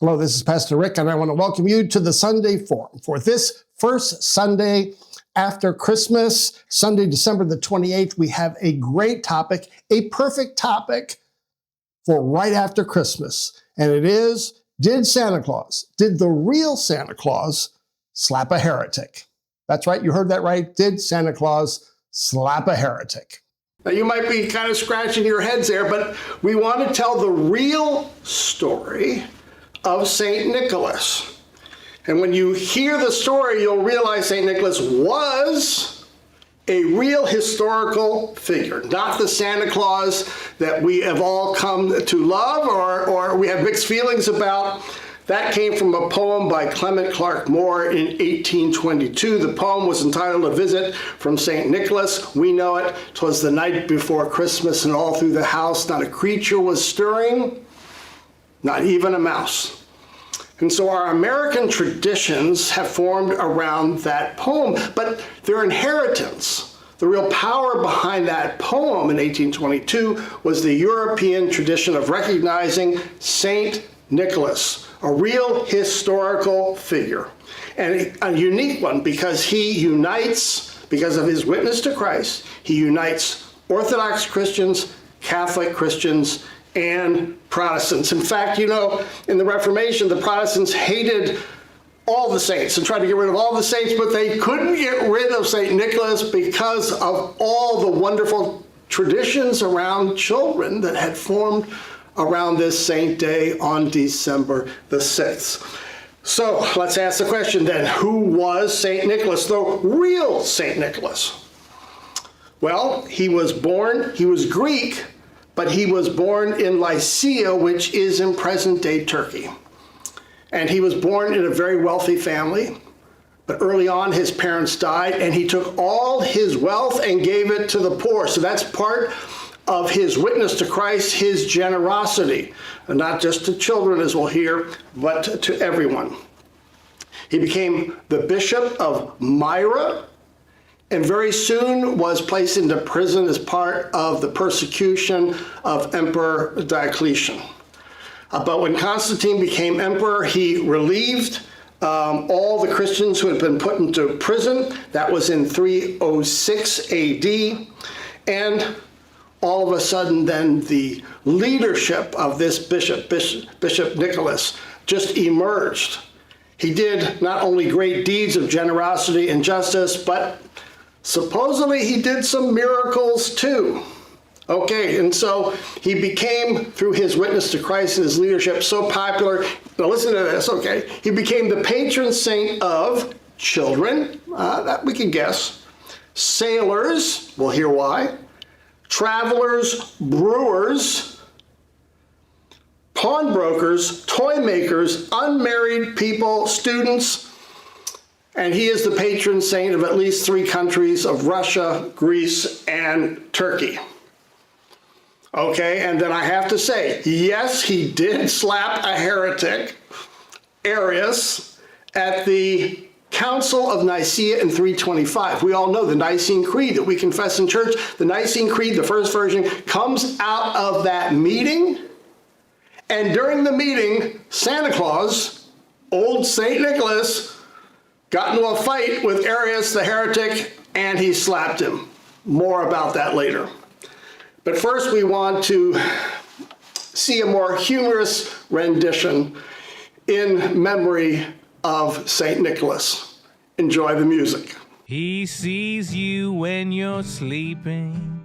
Hello, this is Pastor Rick, and I want to welcome you to the Sunday Forum. For this first Sunday after Christmas, Sunday, December the 28th, we have a great topic, a perfect topic for right after Christmas. And it is, did the real Santa Claus slap a heretic? That's right, you heard that right. Did Santa Claus slap a heretic? Now, you might be kind of scratching your heads there, but we want to tell the real story of St. Nicholas. And when you hear the story, you'll realize St. Nicholas was a real historical figure, not the Santa Claus that we have all come to love or we have mixed feelings about. That came from a poem by Clement Clark Moore in 1822. The poem was entitled A Visit from St. Nicholas. We know it. 'Twas the night before Christmas, and all through the house not a creature was stirring, not even a mouse. And so our American traditions have formed around that poem, but their inheritance, the real power behind that poem in 1822 was the European tradition of recognizing Saint Nicholas, a real historical figure, and a unique one because he unites, because of his witness to Christ, he unites Orthodox Christians, Catholic Christians, and Protestants. In fact, in the Reformation, the Protestants hated all the saints and tried to get rid of all the saints, but they couldn't get rid of St. Nicholas because of all the wonderful traditions around children that had formed around this saint day on December the 6th. So let's ask the question then, who was St. Nicholas, the real St. Nicholas? Well, he was Greek, but he was born in Lycia, which is in present-day Turkey. And he was born in a very wealthy family, but early on his parents died, and he took all his wealth and gave it to the poor. So that's part of his witness to Christ, his generosity, and not just to children, as we'll hear, but to everyone. He became the Bishop of Myra, and very soon was placed into prison as part of the persecution of Emperor Diocletian. But when Constantine became emperor, he relieved all the Christians who had been put into prison. That was in 306 AD. And all of a sudden then the leadership of this Bishop Nicholas just emerged. He did not only great deeds of generosity and justice, but supposedly he did some miracles too. Okay, and so he became, through his witness to Christ and his leadership, so popular. Now listen to this, okay? He became the patron saint of children, that we can guess, sailors, we'll hear why, travelers, brewers, pawnbrokers, toy makers, unmarried people, students, and he is the patron saint of at least 3 countries of Russia, Greece, and Turkey. Okay, and then I have to say, yes, he did slap a heretic, Arius, at the Council of Nicaea in 325. We all know the Nicene Creed that we confess in church. The Nicene Creed, the first version, comes out of that meeting. And during the meeting, Santa Claus, old St. Nicholas, got into a fight with Arius the heretic, and he slapped him. More about that later. But first we want to see a more humorous rendition in memory of St. Nicholas. Enjoy the music. He sees you when you're sleeping.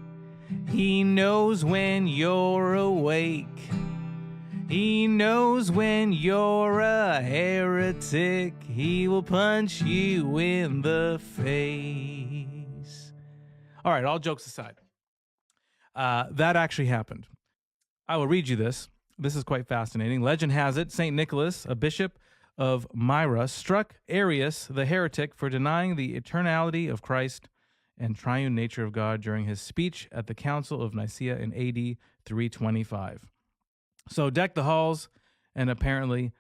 He knows when you're awake. He knows when you're a heretic. He will punch you in the face. All right, all jokes aside. That actually happened. I will read you this. This is quite fascinating. Legend has it, St. Nicholas, a bishop of Myra, struck Arius the heretic for denying the eternality of Christ and triune nature of God during his speech at the Council of Nicaea in AD 325. So deck the halls and apparently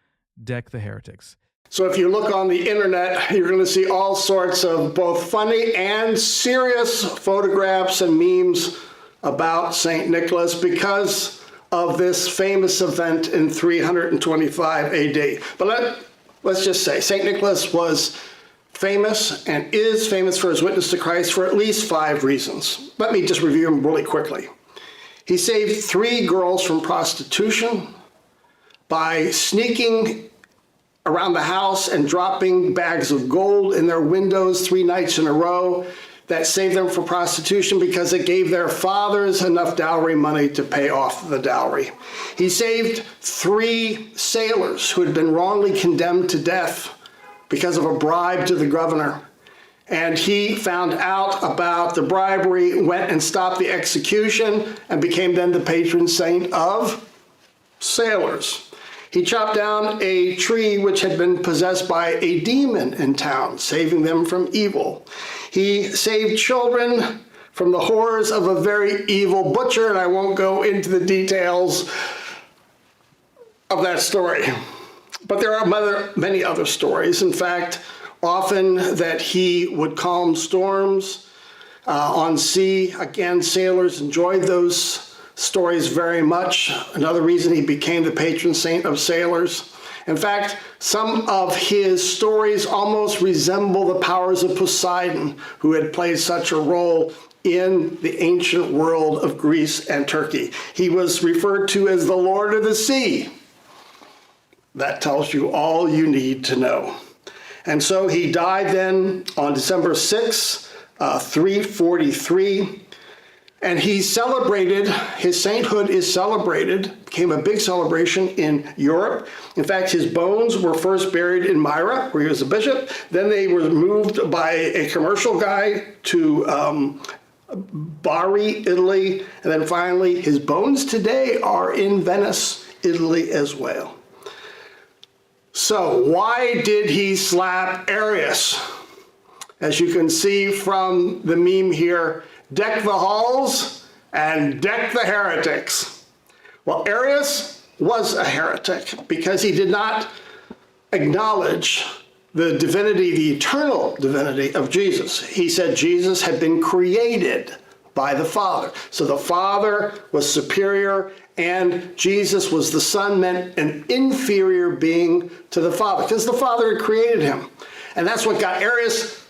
deck the heretics. So if you look on the internet, you're going to see all sorts of both funny and serious photographs and memes about St. Nicholas because of this famous event in 325 AD. But let's just say St. Nicholas was famous and is famous for his witness to Christ for at least 5 reasons. Let me just review them really quickly. He saved 3 girls from prostitution by sneaking around the house and dropping bags of gold in their windows 3 nights in a row. That saved them from prostitution because it gave their fathers enough dowry money to pay off the dowry. He saved 3 sailors who had been wrongly condemned to death because of a bribe to the governor. And he found out about the bribery, went and stopped the execution, and became then the patron saint of sailors. He chopped down a tree which had been possessed by a demon in town, saving them from evil. He saved children from the horrors of a very evil butcher, and I won't go into the details of that story. But there are many other stories. In fact, often that he would calm storms on sea. Again, sailors enjoyed those stories very much. Another reason he became the patron saint of sailors. In fact, some of his stories almost resemble the powers of Poseidon, who had played such a role in the ancient world of Greece and Turkey. He was referred to as the Lord of the Sea. That tells you all you need to know. And so he died then on December 6, 343. And he celebrated, his sainthood is celebrated, became a big celebration in Europe. In fact, his bones were first buried in Myra, where he was a bishop. Then they were moved by a commercial guy to Bari, Italy. And then finally, his bones today are in Venice, Italy as well. So why did he slap Arius? As you can see from the meme here, deck the halls and deck the heretics. Well, Arius was a heretic because he did not acknowledge the divinity, the eternal divinity of Jesus. He said Jesus had been created by the Father. So the Father was superior and Jesus was the Son, meant an inferior being to the Father because the Father had created him. And that's what got Arius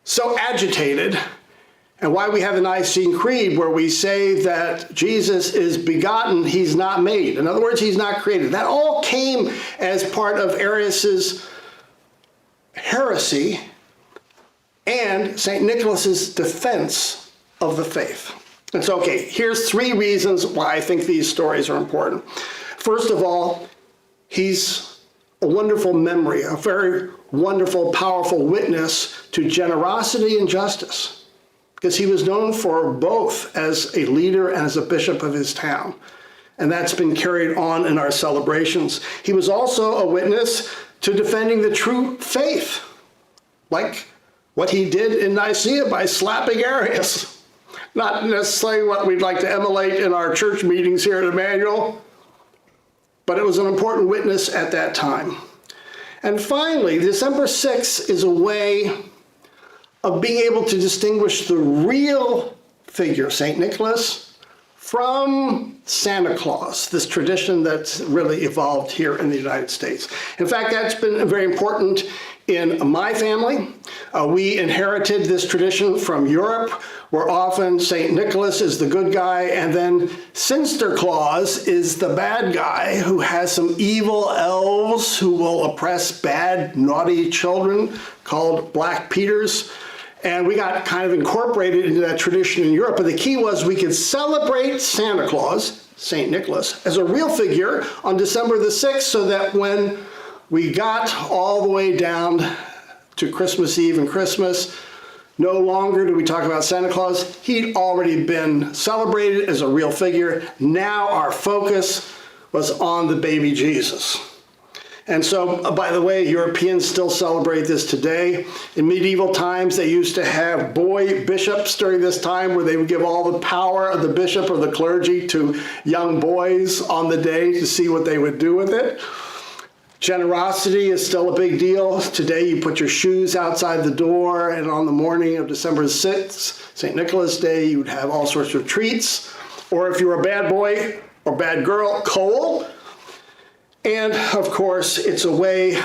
so agitated, and why we have the Nicene Creed where we say that Jesus is begotten, he's not made. In other words, he's not created. That all came as part of Arius's heresy and St. Nicholas's defense of the faith. And so, okay, here's 3 reasons why I think these stories are important. First of all, he's a wonderful memory, a very wonderful, powerful witness to generosity and justice, because he was known for both as a leader and as a bishop of his town. And that's been carried on in our celebrations. He was also a witness to defending the true faith, like what he did in Nicaea by slapping Arius. Not necessarily what we'd like to emulate in our church meetings here at Emmanuel, but it was an important witness at that time. And finally, December 6th is a way of being able to distinguish the real figure, St. Nicholas, from Santa Claus, this tradition that's really evolved here in the United States. In fact, that's been very important in my family. We inherited this tradition from Europe, where often St. Nicholas is the good guy, and then Sinterklaas is the bad guy who has some evil elves who will oppress bad, naughty children called Black Peters. And we got kind of incorporated into that tradition in Europe. But the key was we could celebrate Santa Claus, St. Nicholas, as a real figure on December the 6th, so that when we got all the way down to Christmas Eve and Christmas, no longer do we talk about Santa Claus. He'd already been celebrated as a real figure. Now our focus was on the baby Jesus. And so, by the way, Europeans still celebrate this today. In medieval times, they used to have boy bishops during this time where they would give all the power of the bishop or the clergy to young boys on the day to see what they would do with it. Generosity is still a big deal. Today, you put your shoes outside the door, and on the morning of December 6th, St. Nicholas Day, you would have all sorts of treats. Or if you were a bad boy, or bad girl, coal. And of course, it's a way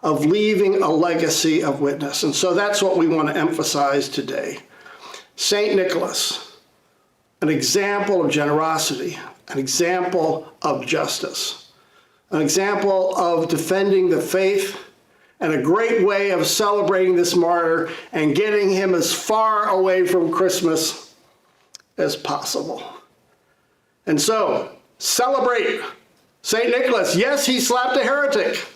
of leaving a legacy of witness. And so that's what we want to emphasize today. St. Nicholas, an example of generosity, an example of justice, an example of defending the faith, and a great way of celebrating this martyr and getting him as far away from Christmas as possible. And so, celebrate St. Nicholas. Yes, he slapped a heretic,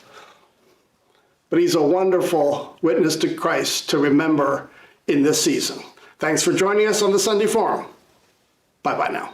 but he's a wonderful witness to Christ to remember in this season. Thanks for joining us on the Sunday Forum. Bye-bye now.